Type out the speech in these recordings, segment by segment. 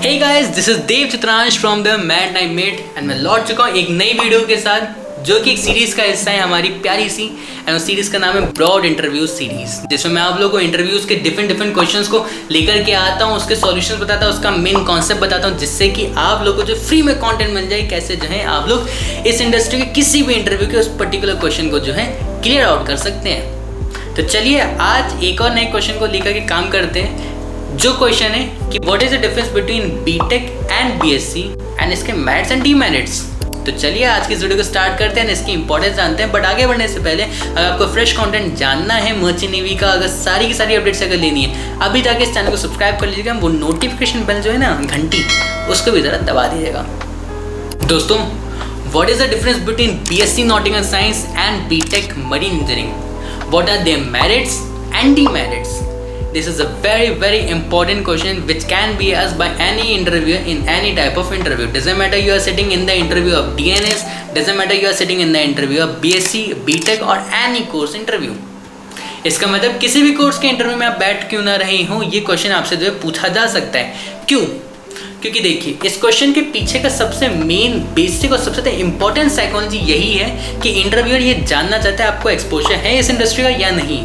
Hey guys, this is Dev Chitransh from the mad night mate and मैं लौट चुका हूँ एक नई वीडियो के साथ जो कि एक सीरीज़ का हिस्सा है हमारी प्यारी सी। एंड उस सीरीज़ का नाम है ब्रॉड इंटरव्यू सीरीज़, जिसमें मैं आप लोगों को इंटरव्यूज़ के डिफरेंट क्वेश्चंस को लेकर के आता हूँ, उसके सॉल्यूशंस बताता हूँ, उसका मेन कॉन्सेप्ट बताता हूँ, जिससे कि आप लोगों को जो फ्री में कंटेंट मिल जाए कैसे जो है आप लोग इस इंडस्ट्री के किसी भी इंटरव्यू के उस पर्टिकुलर क्वेश्चन को जो है क्लियर आउट कर सकते हैं। तो चलिए आज एक और नए क्वेश्चन को लेकर के काम करते हैं, जो क्वेश्चन है कि what is the difference between BTech and BSc and इसके मेरिट्स एंड डीमेरिट्स। तो चलिए आज की इस वीडियो को स्टार्ट करते हैं, इसकी इंपॉर्टेंस जानते हैं। बट आगे बढ़ने से पहले अगर आपको फ्रेश कंटेंट जानना है मर्चेंट नेवी का, अगर सारी की सारी अपडेट्स अगर लेनी है, अभी जाके इस चैनल को सब्सक्राइब कर लीजिएगा। वो नोटिफिकेशन बेल जो है ना, घंटी, उसको भी ज़रा दबा दीजिएगा। दोस्तों, what is the difference between BSc nautical science and BTech marine engineering? What are their merits and demerits? This is a very important question which can be asked by any interviewer in any type of interview. Doesn't matter you are sitting in the interview of DNS, doesn't matter you are sitting in the interview of BSc, BTech or any course interview. इसका मतलब किसी भी course के interview में आप बैठ क्यों ना रहे हो, ये क्वेश्चन आपसे जो है पूछा जा सकता है। क्यों? क्योंकि देखिए, इस क्वेश्चन के पीछे का सबसे मेन बेसिक और सबसे इम्पोर्टेंट साइकोलॉजी यही है कि इंटरव्यूअर ये जानना चाहता है आपको एक्सपोजर है इस इंडस्ट्री का या नहीं।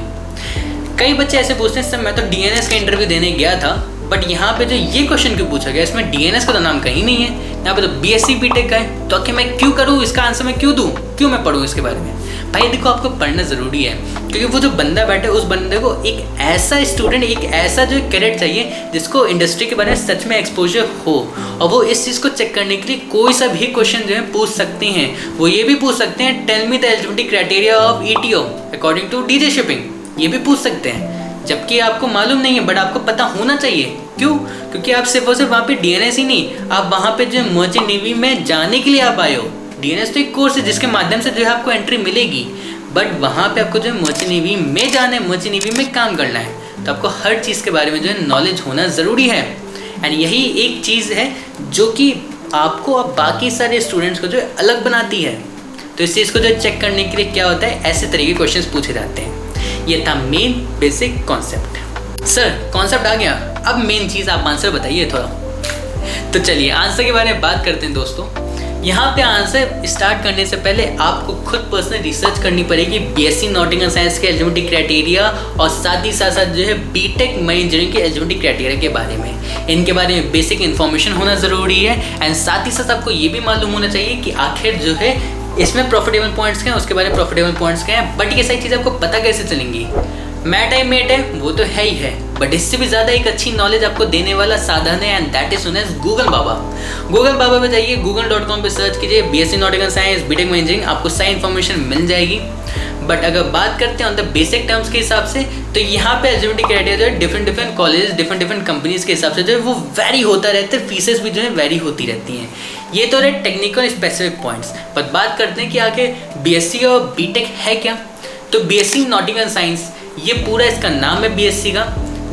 कई बच्चे ऐसे पूछते हैं सर मैं तो डीएनएस का इंटरव्यू देने गया था, बट यहाँ पे जो ये क्वेश्चन क्यों पूछा गया, इसमें डीएनएस का तो नाम कहीं नहीं है, यहाँ पे तो बीएससी बीटेक का है, तो आखिर मैं क्यों करूँ, इसका आंसर मैं क्यों दूँ, क्यों मैं पढ़ूँ इसके बारे में? भाई देखो, आपको पढ़ना ज़रूरी है, क्योंकि वो जो बंदा बैठे उस बंदे को एक ऐसा स्टूडेंट, एक ऐसा जो कैडेट चाहिए जिसको इंडस्ट्री के बारे में सच में एक्सपोजर हो, और वो इस चीज़ को चेक करने के लिए कोई सा भी क्वेश्चन जो है पूछ सकते हैं। वो ये भी पूछ सकते हैं, tell me the eligibility criteria of ETO according to DG shipping, ये भी पूछ सकते हैं। जबकि आपको मालूम नहीं है, बट आपको पता होना चाहिए। क्यों? क्योंकि आप सिर्फ और सिर्फ वहाँ पे डीएनएस ही नहीं, आप वहाँ पे जो मर्चेंट नेवी में जाने के लिए आप आए हो। डीएनएस तो एक कोर्स है जिसके माध्यम से जो है आपको एंट्री मिलेगी, बट वहाँ पे आपको जो है मर्चेंट नेवी में जाना है, मर्चेंट नेवी में काम करना है, तो आपको हर चीज़ के बारे में जो है नॉलेज होना ज़रूरी है। एंड यही एक चीज़ है जो कि आपको अब बाकी सारे स्टूडेंट्स को जो है अलग बनाती है। तो इस चीज़ को जो चेक करने के लिए क्या होता है, ऐसे तरीके के क्वेश्चन पूछे जाते हैं। ये था main basic concept. Sir concept आ गया, अब मेन चीज़ आप आंसर बताइए थोड़ा। तो चलिए आंसर के बारे में बात करते हैं दोस्तों। यहाँ पे आंसर स्टार्ट करने से पहले आपको खुद पर्सनल रिसर्च करनी पड़ेगी बीएससी नॉटिंगल साइंस के एलिजिबिलिटी क्राइटेरिया, और साथ ही साथ जो है बीटेक मरीन इंजीनियरिंग के एलिजिबिलिटी क्राइटेरिया के बारे में। इनके बारे में बेसिक इन्फॉर्मेशन होना ज़रूरी है। एंड साथ ही साथ आपको ये भी मालूम होना चाहिए कि आखिर जो है इसमें प्रॉफिटेबल पॉइंट्स क्या हैं, उसके बारे में प्रॉफिटेबल पॉइंट्स क्या हैं। बट ये सारी चीज़ें आपको पता कैसे चलेंगी? मैट आई मेट है वो तो है ही है, बट इससे भी ज़्यादा एक अच्छी नॉलेज आपको देने वाला साधन है, and that is known as Google बाबा। गूगल बाबा पे जाइए, google.com पे सर्च कीजिए बीएससी नॉटिकल साइंस बीटेक में इंजीनियरिंग, आपको सारी इन्फॉर्मेशन मिल जाएगी। बट अगर बात करते हैं ऑन द बेसिक टर्म्स के हिसाब से, तो यहाँ पे एलिजिबिलिटी क्राइटेरिया जो है डिफरेंट कॉलेज डिफरेंट कंपनीज के हिसाब से जो है वो वेरी होता रहता है, फीसेस भी जो है वेरी होती रहती हैं। ये तो रहे टेक्निकल स्पेसिफिक पॉइंट्स। पर बात करते हैं कि आगे बीएससी और बीटेक है क्या। तो बीएससी नॉटिंगल साइंस, ये पूरा इसका नाम है बीएससी का,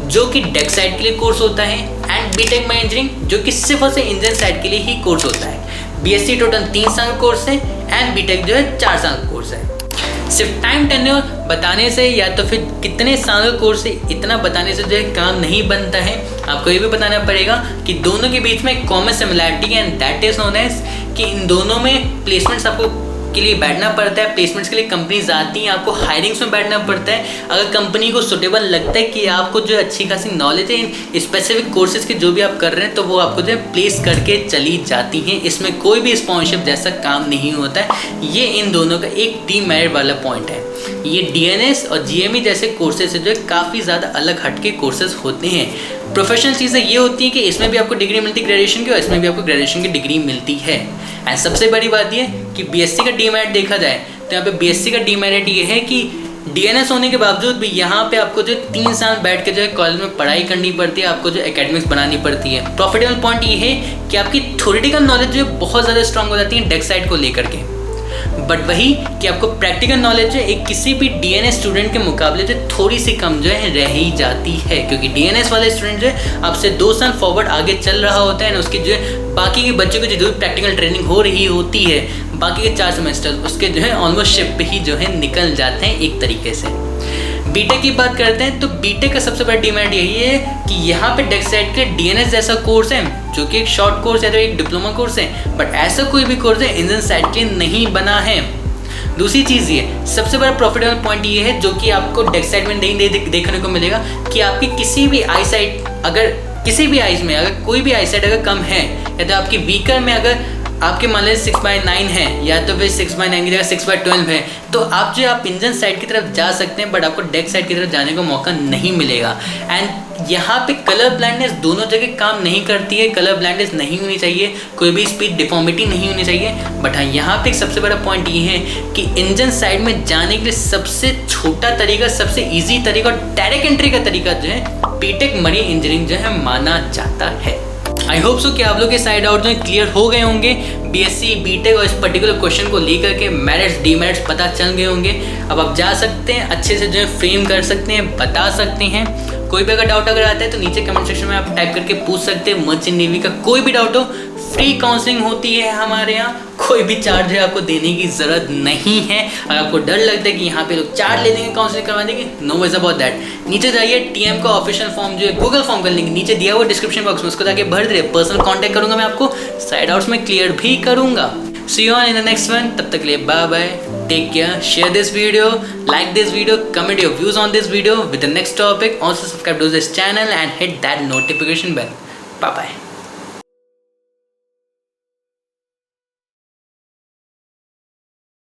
जो कि डेक साइड के लिए कोर्स होता है, एंड बीटेक में इंजीनियरिंग जो कि सिर्फ और सिर्फ इंजन साइड के लिए ही कोर्स होता है। बीएससी टोटल 3 साल का कोर्स है, एंड बीटेक जो है 4 साल का कोर्स है। सिर्फ टाइम टेन्योर बताने से या तो फिर कितने साल का कोर्स है इतना बताने से जो है काम नहीं बनता है। आपको ये भी बताना पड़ेगा कि दोनों के बीच में कॉमन सिमिलैरिटी है, and that is known as कि इन दोनों में प्लेसमेंट्स आपको के लिए बैठना पड़ता है। प्लेसमेंट्स के लिए कंपनीज आती हैं, आपको हायरिंग्स में बैठना पड़ता है। अगर कंपनी को सुटेबल लगता है कि आपको जो अच्छी खासी नॉलेज है इन स्पेसिफिक कोर्सेज की जो भी आप कर रहे हैं, तो वो आपको जो है प्लेस करके चली जाती हैं। इसमें कोई भी स्पॉन्सरशिप जैसा काम नहीं होता है। ये इन दोनों का एक डीमेरिट वाला पॉइंट है। ये डीएनएस और जीएमई जैसे कोर्सेज से जो है काफ़ी ज़्यादा अलग हटके कोर्सेज होते हैं। प्रोफेशनल चीज़ें ये होती है कि इसमें भी आपको डिग्री मिलती है ग्रेजुएशन की, और इसमें भी आपको ग्रेजुएशन की डिग्री मिलती है। एंड सबसे बड़ी बात ये कि बीएससी का डीमेरिट देखा जाए तो यहाँ पे बीएससी का डीमेरिट ये है कि डीएनएस होने के बावजूद भी यहाँ पे आपको जो 3 साल बैठ के जो है कॉलेज में पढ़ाई करनी पड़ती है, आपको जो एकेडमिक्स बनानी पड़ती है। प्रॉफिटेबल पॉइंट ये है कि आपकी थ्योरेटिकल नॉलेज जो है बहुत ज़्यादा स्ट्रांग हो जाती है डेक साइड को लेकर के, बट वही कि आपको प्रैक्टिकल नॉलेज जो एक किसी भी डीएनएस स्टूडेंट के मुकाबले जो थोड़ी सी कम जो है रह ही जाती है, क्योंकि डीएनएस वाले स्टूडेंट जो है आपसे 2 साल फॉरवर्ड आगे चल रहा होता है, उसकी जो है बाकी के बच्चों की जो भी प्रैक्टिकल ट्रेनिंग हो रही होती है, बाकी के 4 सेमेस्टर उसके जो है ऑलमोस्ट शिप पे ही जो है निकल जाते हैं एक तरीके से। बीटेक की बात करते हैं तो बीटेक का सबसे बड़ा डिमांड यही है कि यहाँ पे डेस्क साइड के डीएनएस जैसा कोर्स है जो कि एक शॉर्ट कोर्स है तो एक डिप्लोमा कोर्स है, बट ऐसा कोई भी कोर्स है इंजन साइड के नहीं बना है। दूसरी चीज़ ये सबसे बड़ा प्रॉफिटेबल पॉइंट ये है जो कि आपको डेस्क साइड में नहीं देखने को मिलेगा कि आपकी किसी भी आई साइड अगर किसी भी आइज में अगर कोई भी आई साइड अगर कम है या तो आपकी वीकर में अगर आपके मान लीजिए 6/9 है या तो फिर 6/9 की जगह 6/12 है तो आप इंजन साइड की तरफ जा सकते हैं, बट आपको डेस्क साइड की तरफ जाने का मौका नहीं मिलेगा। एंड यहाँ पे कलर ब्लाइंडनेस दोनों जगह काम नहीं करती है, कलर ब्लाइंडनेस नहीं होनी चाहिए, कोई भी स्पीड डिफॉर्मिटी नहीं होनी चाहिए। बट हाँ, यहाँ पे एक सबसे बड़ा पॉइंट ये है कि इंजन साइड में जाने के लिए सबसे छोटा तरीका, सबसे ईजी तरीका और डायरेक्ट एंट्री का तरीका जो है बीटेक मरीन इंजीनियरिंग जो है माना जाता है। आई होप सो कि आप लोग के साइड आउट जो है क्लियर हो गए होंगे, बीएससी बीटेक और इस पर्टिकुलर क्वेश्चन को लेकर के मेरिट्स डीमेरिट्स पता चल गए होंगे। अब आप जा सकते हैं अच्छे से जो है फ्रेम कर सकते हैं, बता सकते हैं। कोई भी अगर डाउट अगर आता है तो नीचे कमेंट सेक्शन में आप टाइप करके पूछ सकते हैं। मर्चेंट नेवी का कोई भी डाउट हो, फ्री काउंसलिंग होती है हमारे यहाँ, कोई भी चार्ज है आपको देने की ज़रूरत नहीं है। अगर आपको डर लगता है कि यहाँ पे लोग चार्ज ले लेंगे काउंसलिंग करवा देंगे, नो वरीज अबाउट दैट। नीचे जाइए, टीएम का ऑफिशियल फॉर्म जो है गूगल फॉर्म का लिंक नीचे दिया हुआ डिस्क्रिप्शन बॉक्स में, उसको जाके भर दे। पर्सनल कॉन्टैक्ट करूँगा मैं, आपको साइड आउट्स में क्लियर भी करूँगा। See you on in the next one, तब तक के लिए bye bye, take care, share this video, like this video, comment your views on this video with the next topic. Also subscribe to this channel and hit that notification bell. Bye bye.